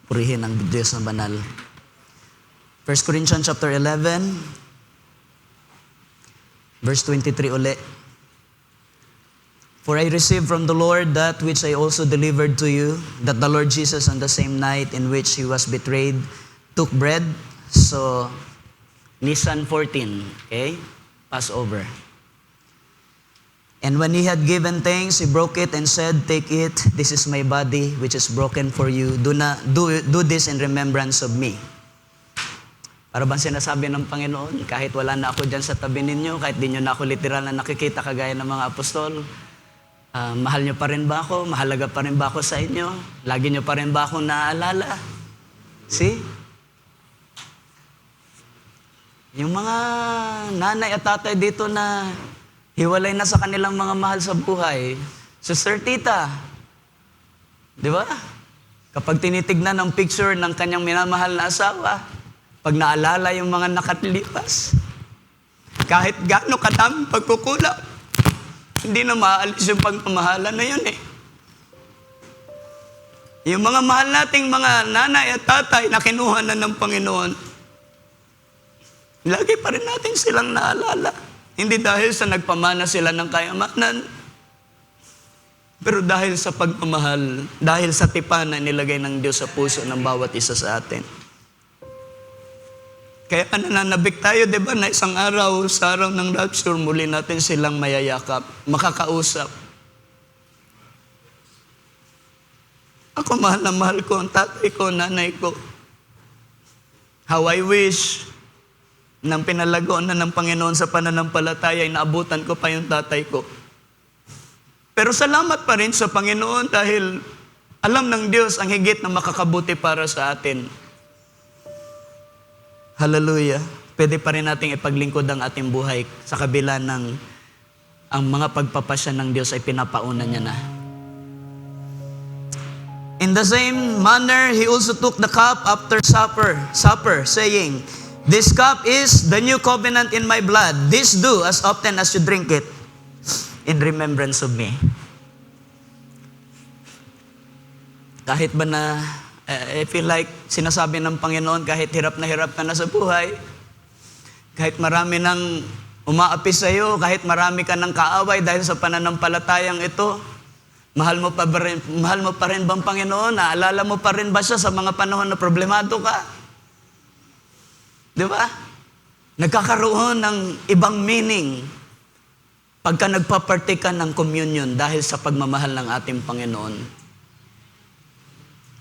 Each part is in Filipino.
Purihin ang Diyos na banal. 1 Corinthians chapter 11, verse 23 uli. For I received from the Lord that which I also delivered to you, that the Lord Jesus on the same night in which He was betrayed, took bread. So, Nisan 14, okay? Passover. And when He had given thanks, He broke it and said, "Take it, this is my body, which is broken for you. Do this in remembrance of me." Para bang sinasabi ng Panginoon, kahit wala na ako dyan sa tabi ninyo, kahit di nyo na ako literal na nakikita kagaya ng mga apostol, mahal nyo pa rin ba ako? Mahalaga pa rin ba ako sa inyo? Lagi nyo pa rin ba akong naaalala? See? Yung mga nanay at tatay dito na hiwalay na sa kanilang mga mahal sa buhay, Sister Tita, di ba? Kapag tinitignan ang picture ng kanyang minamahal na asawa, pag naalala yung mga nakatilipas, kahit gaano kadaming pagkukulang, hindi na maaalis yung pagmamahalan na yun eh. Yung mga mahal nating mga nanay at tatay na kinuha na ng Panginoon, lagi pa rin natin silang naalala. Hindi dahil sa nagpamana sila ng kayamanan, pero dahil sa pagmamahal, dahil sa tipan na nilagay ng Diyos sa puso ng bawat isa sa atin. Kaya nananabik tayo, di ba, na isang araw, sa araw ng rapture, muli natin silang mayayakap, makakausap. Ako, mahal na mahal ko ang tatay ko, nanay ko. How I wish nang pinalagoan na ng Panginoon sa pananampalataya, inaabutan ko pa yung tatay ko. Pero salamat pa rin sa Panginoon dahil alam ng Diyos ang higit na makakabuti para sa atin. Hallelujah. Pwede pa rin nating ipaglingkod ang ating buhay sa kabila ng ang mga pagpapasya ng Diyos ay pinapauna niya na. In the same manner, He also took the cup after supper, saying, "This cup is the new covenant in my blood. This do as often as you drink it in remembrance of me." Kahit ba na, I feel like sinasabi ng Panginoon, kahit hirap ka na sa buhay, kahit marami nang umaapi sa iyo, kahit marami ka ng kaaway dahil sa pananampalatayang ito, mahal mo pa rin bang Panginoon? Naalala mo pa rin ba siya sa mga panahon na problemado ka? Di ba? Nagkakaroon ng ibang meaning pagka nagpapartake ka ng communion dahil sa pagmamahal ng ating Panginoon.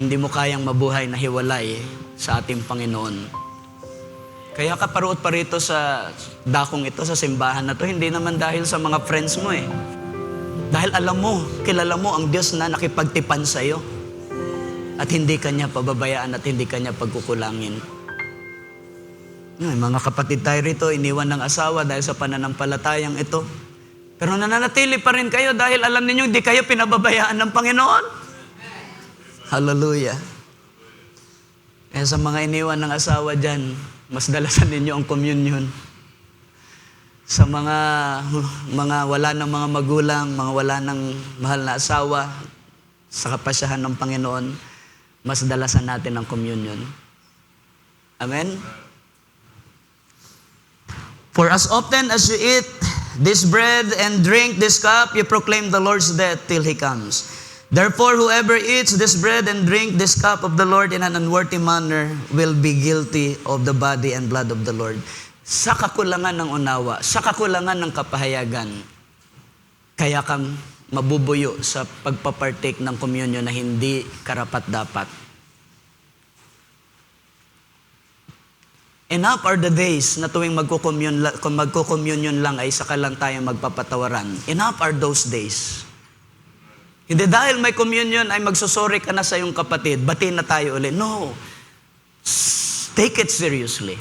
Hindi mo kayang mabuhay na hiwalay sa ating Panginoon. Kaya ka paruot pa rito sa dakong ito, sa simbahan na to, hindi naman dahil sa mga friends mo eh. Dahil kilala mo ang Diyos na nakipagtipan sa iyo at hindi kanya pababayaan at hindi kanya pagkukulangin. May mga kapatid tayo rito, iniwan ng asawa dahil sa pananampalatayang ito. Pero nananatili pa rin kayo dahil alam ninyo, hindi kayo pinababayaan ng Panginoon. Hallelujah. Kaya sa mga iniwan ng asawa dyan, mas dalasan ninyo ang communion. Sa mga wala ng mga magulang, mga wala ng mahal na asawa, sa kapasyahan ng Panginoon, mas dalasan natin ang communion. Amen? For as often as you eat this bread and drink this cup, you proclaim the Lord's death till He comes. Therefore, whoever eats this bread and drink this cup of the Lord in an unworthy manner will be guilty of the body and blood of the Lord. Sa kakulangan ng unawa, sa kakulangan ng kapahayagan, kaya kang mabubuyo sa pagpapartake ng communion na hindi karapat-dapat. Enough are the days na tuwing magko-communion lang ay saka lang tayo magpapatawaran. Enough are those days. Hindi dahil may communion ay magsusori ka na sa iyong kapatid, batiin na tayo ulit. No. Take it seriously.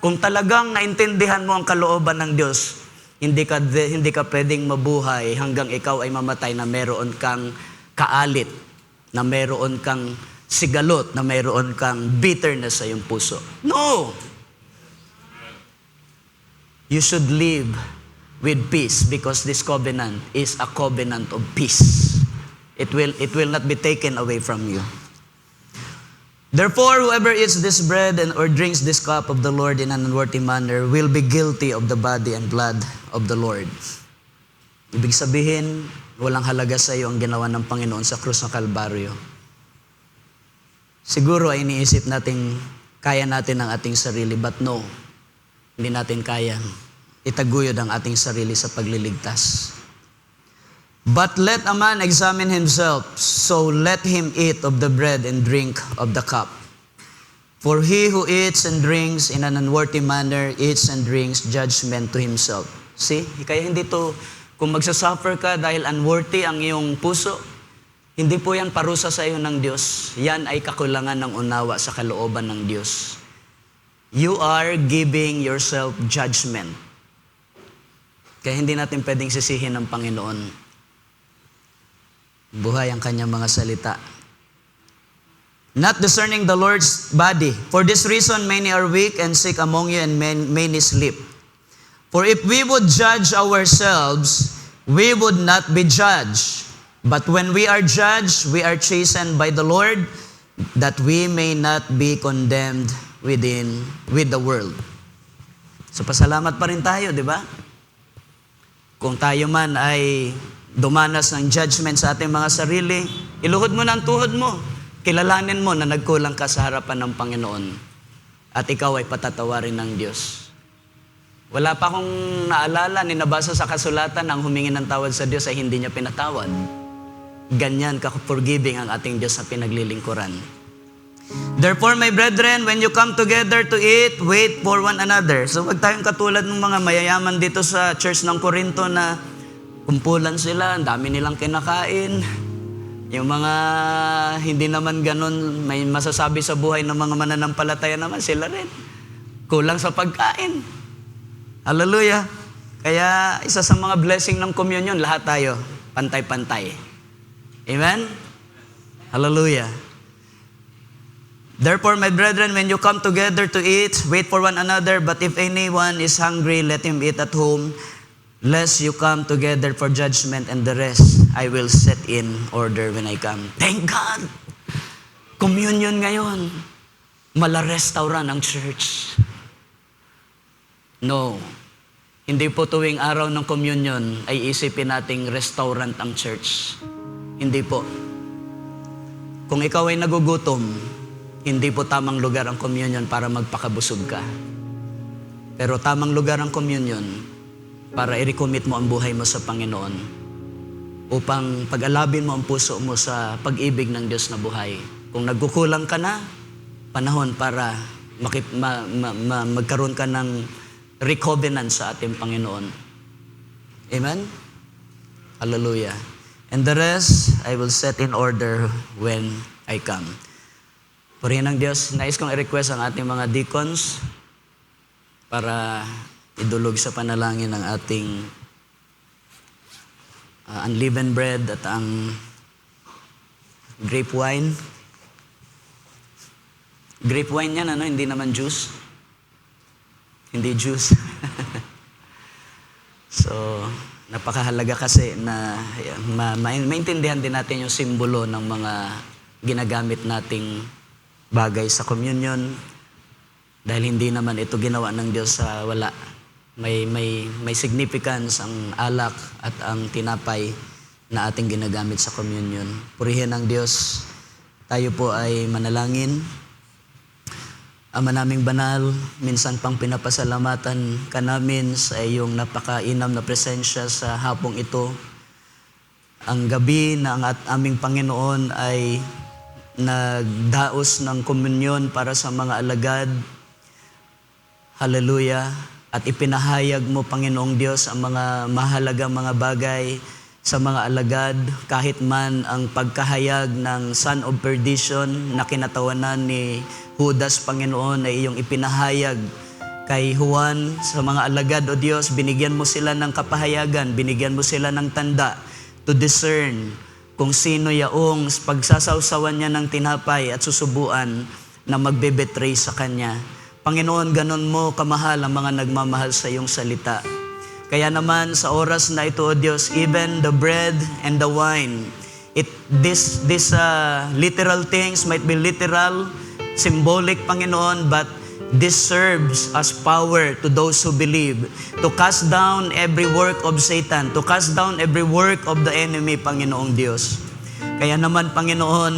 Kung talagang naintindihan mo ang kalooban ng Diyos, hindi ka pwedeng mabuhay hanggang ikaw ay mamatay na meron kang kaalit, na meron kang sigalot, na mayroon kang bitterness sa iyong puso. No! You should live with peace because this covenant is a covenant of peace. It will not be taken away from you. Therefore, whoever eats this bread or drinks this cup of the Lord in an unworthy manner will be guilty of the body and blood of the Lord. Ibig sabihin, walang halaga sa iyo ang ginawa ng Panginoon sa krus ng Kalbaryo. Siguro ay iniisip natin, kaya natin ang ating sarili, but no, hindi natin kaya itaguyod ang ating sarili sa pagliligtas. But let a man examine himself, so let him eat of the bread and drink of the cup. For he who eats and drinks in an unworthy manner eats and drinks judgment to himself. See? Kaya hindi to, kung magsasuffer ka dahil unworthy ang iyong puso, hindi po yan parusa sa iyo ng Diyos. Yan ay kakulangan ng unawa sa kalooban ng Diyos. You are giving yourself judgment. Kaya hindi natin pwedeng sisihin ng Panginoon. Buhay ang kanyang mga salita. Not discerning the Lord's body. For this reason, many are weak and sick among you, and many sleep. For if we would judge ourselves, we would not be judged. But when we are judged, we are chastened by the Lord, that we may not be condemned with the world. So pasalamat pa rin tayo, di ba? Kung tayo man ay dumanas ng judgment sa ating mga sarili, iluhod mo na ang tuhod mo. Kilalanin mo na nagkulang ka sa harapan ng Panginoon. At ikaw ay patatawarin ng Diyos. Wala pa akong naalala, ninabasa sa kasulatan ang humingi ng tawad sa Diyos ay hindi niya pinatawad. Ganyan ka-forgiving ang ating Diyos sa pinaglilingkuran. Therefore, my brethren, when you come together to eat, wait for one another. So, wag tayong katulad ng mga mayayaman dito sa church ng Corinto na kumpulan sila, ang dami nilang kinakain. Yung mga hindi naman ganun, may masasabi sa buhay ng mga mananampalataya naman, sila rin. Kulang sa pagkain. Hallelujah. Kaya isa sa mga blessing ng communion, lahat tayo, pantay-pantay. Amen? Hallelujah. Therefore, my brethren, when you come together to eat, wait for one another, but if anyone is hungry, let him eat at home, lest you come together for judgment, and the rest I will set in order when I come. Thank God! Communion ngayon. Mala-restaurant ang church. No. Hindi po tuwing araw ng communion ay isipin nating restaurant ang church. Hindi po. Kung ikaw ay nagugutom, hindi po tamang lugar ang communion para magpakabusog ka. Pero tamang lugar ang communion para i-recommit mo ang buhay mo sa Panginoon upang pag-alabin mo ang puso mo sa pag-ibig ng Diyos na buhay. Kung nagkukulang ka na, panahon para magkaroon ka ng recovenant sa ating Panginoon. Amen? Hallelujah. And the rest, I will set in order when I come. Purihin ng Diyos, nais kong i-request ang ating mga deacons para idulog sa panalangin ng ating unleavened bread at ang grape wine. Grape wine yan, ano? Hindi naman juice. Hindi juice. So, napakahalaga kasi na maintindihan din natin yung simbolo ng mga ginagamit nating bagay sa communion. Dahil hindi naman ito ginawa ng Diyos sa wala. May significance ang alak at ang tinapay na ating ginagamit sa communion. Purihin ang Diyos. Tayo po ay manalangin. Ama naming banal, minsan pang pinapasalamatan ka namin sa iyong napakainam na presensya sa hapong ito. Ang gabi na ang aming Panginoon ay nagdaos ng komunyon para sa mga alagad. Hallelujah. At ipinahayag mo, Panginoong Diyos, ang mga mahalagang mga bagay sa mga alagad, kahit man ang pagkahayag ng son of perdition na kinatawanan ni Judas, Panginoon, ay iyong ipinahayag kay Juan sa mga alagad, O Diyos, binigyan mo sila ng kapahayagan, binigyan mo sila ng tanda to discern kung sino yaong pagsasawsawan niya ng tinapay at susubuan na magbe-betray sa Kanya. Panginoon, ganon mo kamahal ang mga nagmamahal sa iyong salita. Kaya naman sa oras na ito, O Diyos, even the bread and the wine, these literal things might be literal, symbolic, Panginoon, but this serves as power to those who believe, to cast down every work of Satan, to cast down every work of the enemy, Panginoong Diyos. Kaya naman, Panginoon,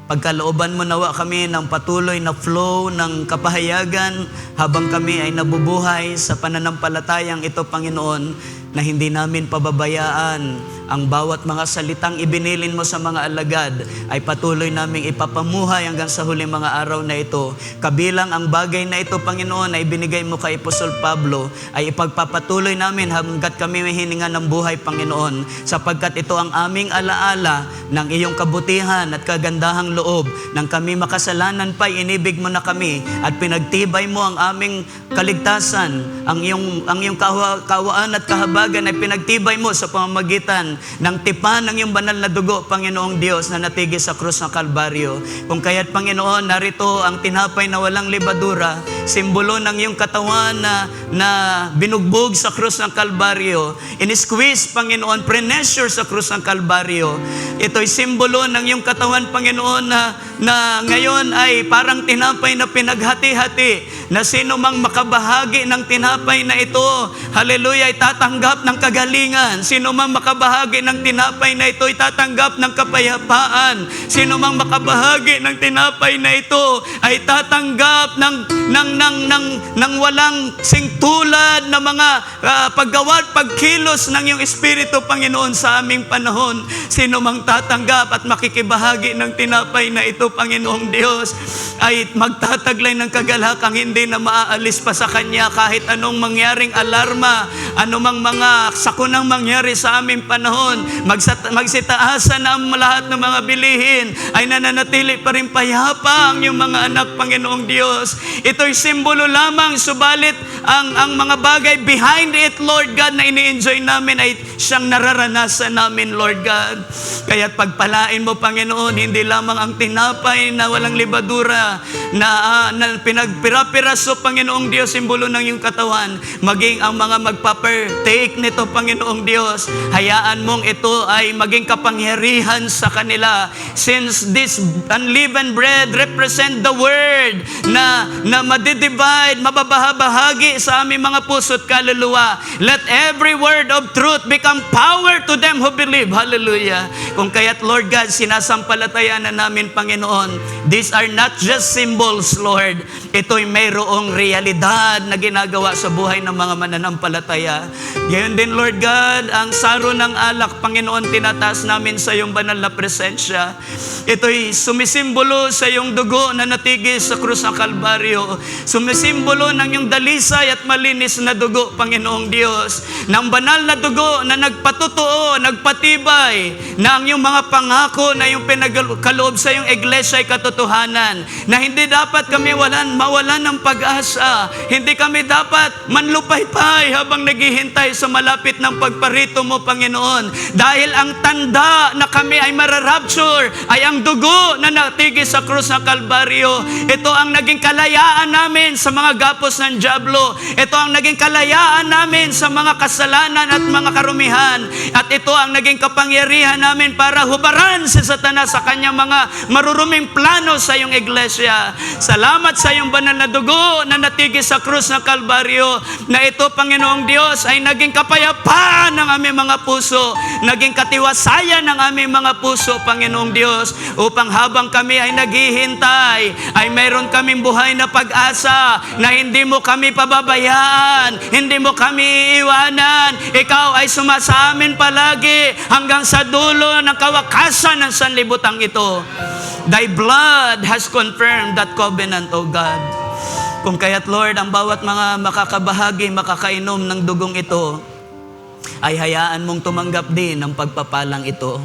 pagkalooban mo nawa kami ng patuloy na flow ng kapahayagan habang kami ay nabubuhay sa pananampalatayang ito, Panginoon, na hindi namin pababayaan ang bawat mga salitang ibinilin mo sa mga alagad ay patuloy naming ipapamuhay hanggang sa huling mga araw na ito. Kabilang ang bagay na ito, Panginoon, na ibinigay mo kay Apostol Pablo ay ipagpapatuloy namin hanggat kami may hininga ng buhay, Panginoon, sapagkat ito ang aming alaala ng iyong kabutihan at kagandahang loob. Nang kami makasalanan pa, inibig mo na kami at pinagtibay mo ang aming kaligtasan, ang iyong kawaan at kahabagan ay pinagtibay mo sa pamamagitan ng tipan ng iyong banal na dugo, Panginoong Diyos, na natigis sa krus ng Kalbaryo. Kung kaya't, Panginoon, narito ang tinapay na walang libadura, simbolo ng iyong katawan na binugbog sa krus ng Kalbaryo, in-squeeze, Panginoon, pressure sa krus ng Kalbaryo. Ito'y simbolo ng iyong katawan, Panginoon, na ngayon ay parang tinapay na pinaghati-hati, na sino mang makabahagi ng tinapay na ito, hallelujah, ay tatanggap ng kagalingan. Sino mang makabahagi ng tinapay na ito ay tatanggap ng kapayapaan. Sino mang makabahagi ng tinapay na ito ay tatanggap ng walang singtulad na mga paggawa at pagkilos ng iyong Espiritu, Panginoon, sa aming panahon. Sino mang tatanggap at makikibahagi ng tinapay na ito, Panginoong Diyos, ay magtataglay ng kagalakang hindi na maaalis pa sa Kanya kahit anong mangyaring alarma, anumang mga sakunang mangyari sa aming panahon. Magsitaasan na ang lahat ng mga bilihin, ay nananatili pa rin payapa ang iyong mga anak, Panginoong Diyos. Ito'y simbolo lamang, subalit ang mga bagay behind it, Lord God, na ini-enjoy namin ay siyang nararanasan namin, Lord God. Kaya't pagpalain mo, Panginoon, hindi lamang ang tinapay na walang libadura na pinagpira-piraso, Panginoong Diyos, simbolo ng iyong katawan, maging ang mga magpapartake nito, Panginoong Diyos, hayaan mong ito ay maging kapangyarihan sa kanila. Since this unleavened bread represent the word na madidivide, mababahabahagi sa aming mga puso't kaluluwa, let every word of truth become power to them who believe. Hallelujah. Kung kaya't, Lord God, sinasampalataya na namin, Panginoon, these are not just symbols, Lord. Ito'y mayroong realidad na ginagawa sa buhay ng mga mananampalataya. Gayon din, Lord God, ang saro ng alak, Panginoon, tinataas namin sa iyong banal na presensya. Ito'y sumisimbolo sa iyong dugo na natigis sa krus ng Kalbaryo. Sumisimbolo ng iyong dalisay at malinis na dugo, Panginoong Diyos. Ng banal na dugo na nagpatutuo, nagpatibay na ang iyong mga pangako na iyong pinagkaloob sa iyong iglesia ay katotohanan. Na hindi dapat kami mawalan ng pag-asa. Hindi kami dapat manlupaypay habang naghihintay sa malapit ng pagparito mo, Panginoon. Dahil ang tanda na kami ay mararapture ay ang dugo na natigis sa krus ng Kalbaryo. Ito ang naging kalayaan namin sa mga gapos ng dyablo. Ito ang naging kalayaan namin sa mga kasalanan at mga karumihan. At ito ang naging kapangyarihan namin para hubaran si Satanas sa kanyang mga maruruming plano sa iyong iglesia. Salamat sa iyong banal na dugo na natigis sa krus ng Kalbaryo, na ito, Panginoong Diyos, ay naging kapayapaan ng aming mga puso, naging katiwasayan ng aming mga puso, Panginoong Diyos, upang habang kami ay naghihintay, ay mayroon kaming buhay na pag-asa na hindi mo kami pababayaan, hindi mo kami iiwanan. Ikaw ay sumasa amin palagi hanggang sa dulo ng kawakasan ng sanlibutan ito. Thy blood has confirmed that covenant, O God. Kung kaya't, Lord, ang bawat mga makakabahagi, makakainom ng dugong ito, ay hayaan mong tumanggap din ng pagpapalang ito.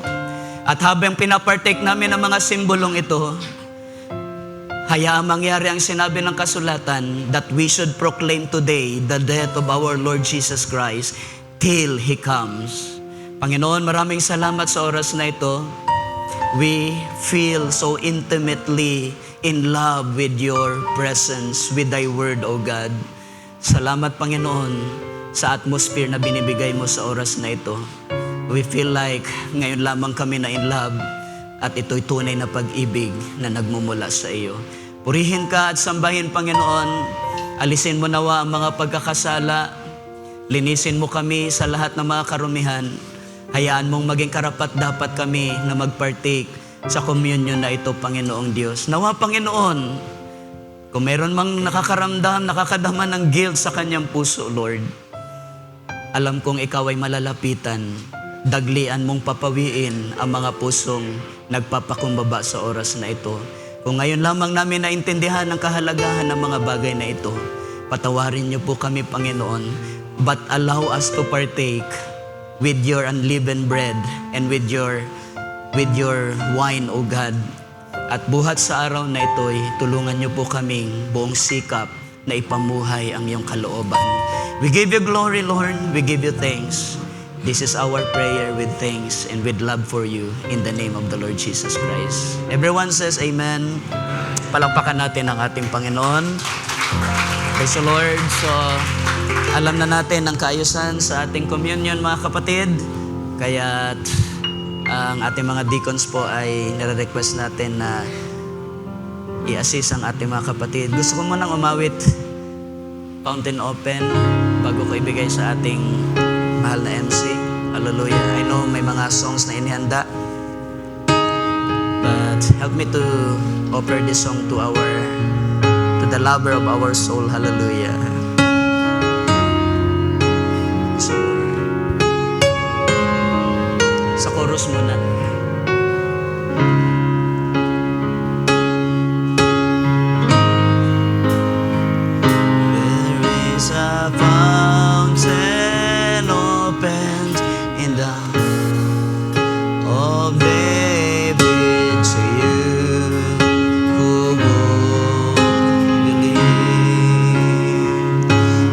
At habang pinapartake namin ng mga simbolong ito, hayaang mangyari ang sinabi ng kasulatan that we should proclaim today the death of our Lord Jesus Christ till He comes. Panginoon, maraming salamat sa oras na ito. We feel so intimately in love with your presence, with thy word, O God. Salamat, Panginoon, sa atmosphere na binibigay mo sa oras na ito. We feel like ngayon lamang kami na in love at ito'y tunay na pag-ibig na nagmumula sa iyo. Purihin ka at sambahin, Panginoon. Alisin mo nawa ang mga pagkakasala. Linisin mo kami sa lahat ng mga karumihan. Hayaan mong maging karapat-dapat kami na mag-partake sa communion na ito, Panginoong Diyos. Nawa, Panginoon, kung meron mang nakakadama ng guilt sa kanyang puso, Lord, alam kong ikaw ay malalapitan. Daglian mong papawiin ang mga pusong nagpapakumbaba sa oras na ito. Kung ngayon lamang namin naintindihan ang kahalagahan ng mga bagay na ito, patawarin niyo po kami, Panginoon, but allow us to partake with your unleavened bread and with your wine, O God. At buhat sa araw na ito'y tulungan niyo po kaming buong sikap na ipamuhay ang iyong kalooban. We give you glory, Lord. We give you thanks. This is our prayer with thanks and with love for you in the name of the Lord Jesus Christ. Everyone says amen. Palakpakan natin ang ating Panginoon. Praise the Lord. So, alam na natin ang kaayusan sa ating communion, mga kapatid. Kaya ang ating mga deacons po ay nire-request natin na i-assist ang ating mga kapatid. Gusto ko munang umawit Fountain Open bago ko ibigay sa ating mahal na MC. Hallelujah. I know may mga songs na inihanda, but help me to offer this song to the lover of our soul. Hallelujah. So, sa chorus muna. There is a fountain opened in the of David to you who believe,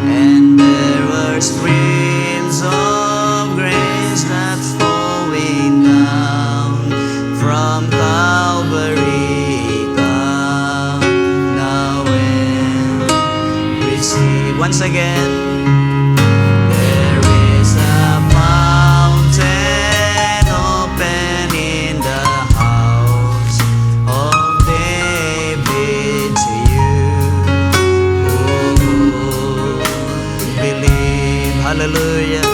and there were streams of grace that flowing down from Calvary. Come now and receive. Once again. Hallelujah.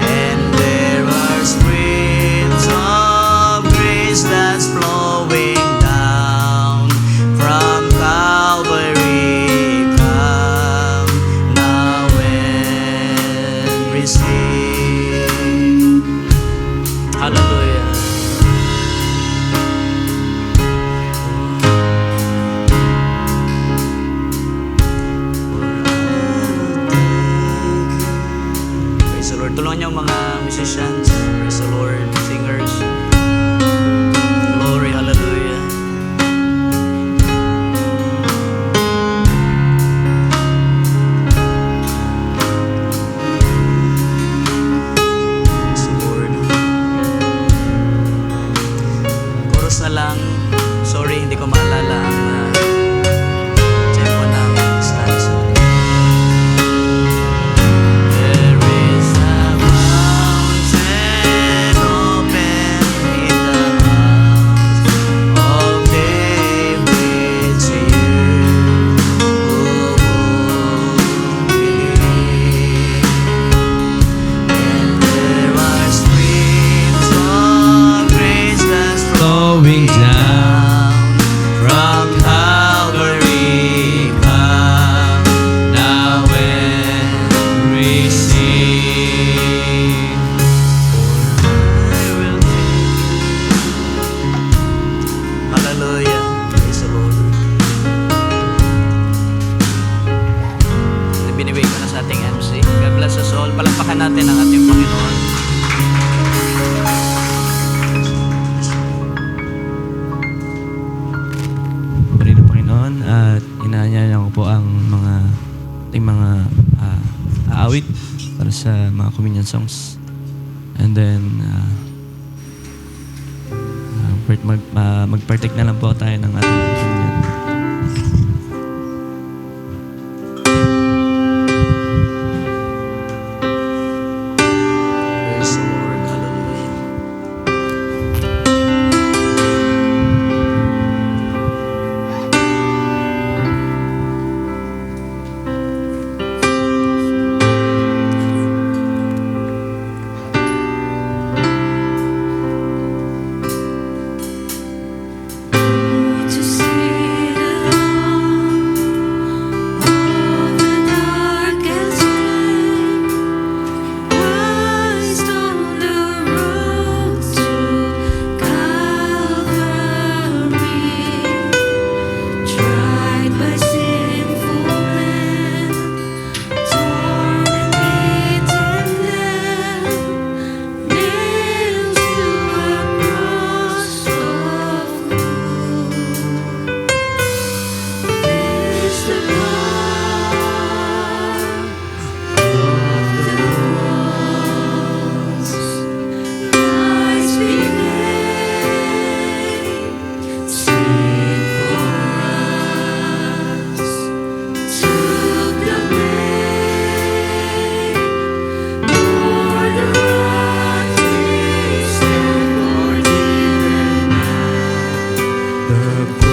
And there are streams of grace that's flowing down from Calvary. Come now and receive. Hallelujah. Tulungan niyo ang mga musicians. Praise the Lord. Singers. Glory. Hallelujah. Praise the Lord. Chorus na lang. Sorry, hindi ko maalala ang tempo ng stanza. Palakpakan natin ang ating Panginoon. Purihin ang Panginoon at inaanyayan ko po ang mga aawit para sa mga communion songs. And then mag-partake na lang po tayo ng ating communion. The